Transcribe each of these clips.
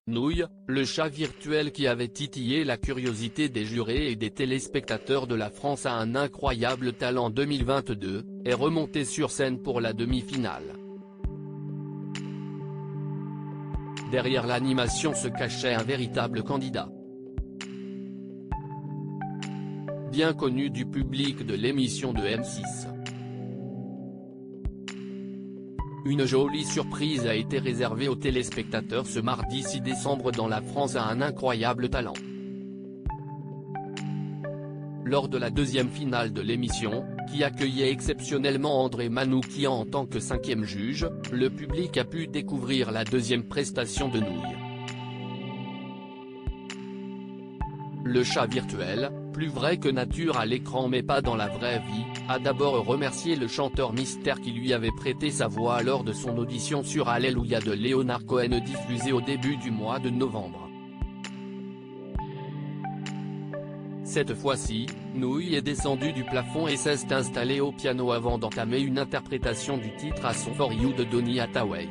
Nouilles, le chat virtuel qui avait titillé la curiosité des jurés et des téléspectateurs de La France a un incroyable talent 2022, est remonté sur scène pour la demi-finale. Derrière l'animation se cachait un véritable candidat. Bien connu du public de l'émission de M6. Une jolie surprise a été réservée aux téléspectateurs ce mardi 6 décembre dans La France a un incroyable talent. Lors de la deuxième finale de l'émission, qui accueillait exceptionnellement André Manoukian en tant que 5e juge, le public a pu découvrir la deuxième prestation de Nouilles. Le chat virtuel, plus vrai que nature à l'écran mais pas dans la vraie vie, a d'abord remercié le chanteur mystère qui lui avait prêté sa voix lors de son audition sur Alléluia de Leonard Cohen diffusée au début du mois de novembre. Cette fois-ci, Nouilles est descendu du plafond et s'est installé au piano avant d'entamer une interprétation du titre à son For You de Donny Hathaway.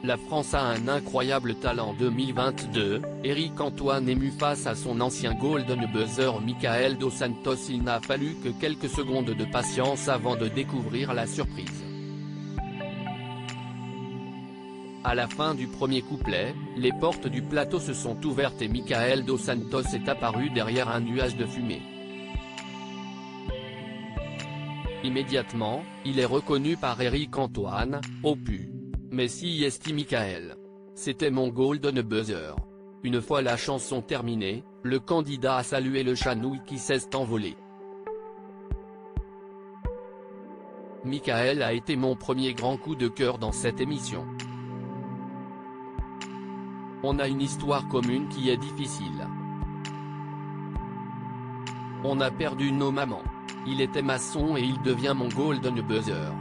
La France a un incroyable talent 2022, Éric Antoine ému face à son ancien Golden Buzzer Michael Dos Santos. Il n'a fallu que quelques secondes de patience avant de découvrir la surprise. À la fin du premier couplet, les portes du plateau se sont ouvertes et Michael Dos Santos est apparu derrière un nuage de fumée. Immédiatement, il est reconnu par Éric Antoine, au pu. Mais si est Michael. C'était mon Golden Buzzer. Une fois la chanson terminée, le candidat a salué le chat Nouilles qui s'est envolé. Michael a été mon premier grand coup de cœur dans cette émission. On a une histoire commune qui est difficile. On a perdu nos mamans. Il était maçon et il devient mon Golden Buzzer.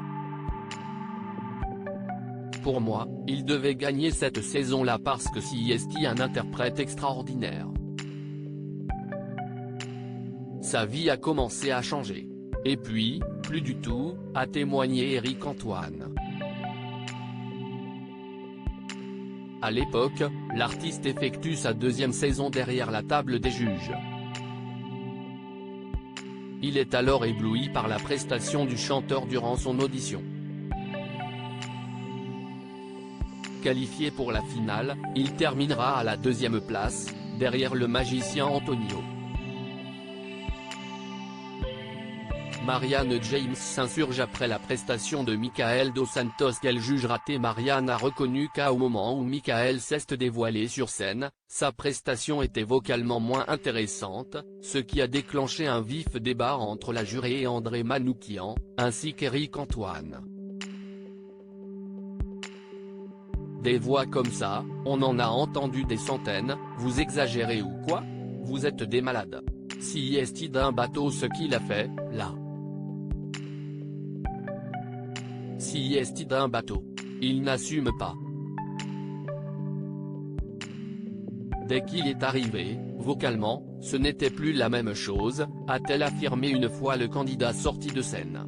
Pour moi, il devait gagner cette saison-là parce que c'est un interprète extraordinaire. Sa vie a commencé à changer. Et puis, plus du tout, a témoigné Éric Antoine. À l'époque, l'artiste effectue sa deuxième saison derrière la table des juges. Il est alors ébloui par la prestation du chanteur durant son audition. Qualifié pour la finale, il terminera à la deuxième place, derrière le magicien Antonio. Marianne James s'insurge après la prestation de Michael Dos Santos. Quel juge raté? Marianne a reconnu qu'au moment où Michael s'est dévoilé sur scène, sa prestation était vocalement moins intéressante, ce qui a déclenché un vif débat entre la jurée et André Manoukian, ainsi qu'Éric Antoine. Des voix comme ça, on en a entendu des centaines. Vous exagérez ou quoi? Vous êtes des malades. Si est d'un bateau ce qu'il a fait, là. Si est d'un bateau. Il n'assume pas. Dès qu'il est arrivé, vocalement, ce n'était plus la même chose, a-t-elle affirmé une fois le candidat sorti de scène.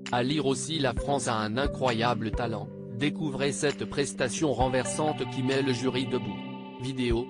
À lire aussi La France a un incroyable talent, découvrez cette prestation renversante qui met le jury debout. Vidéo,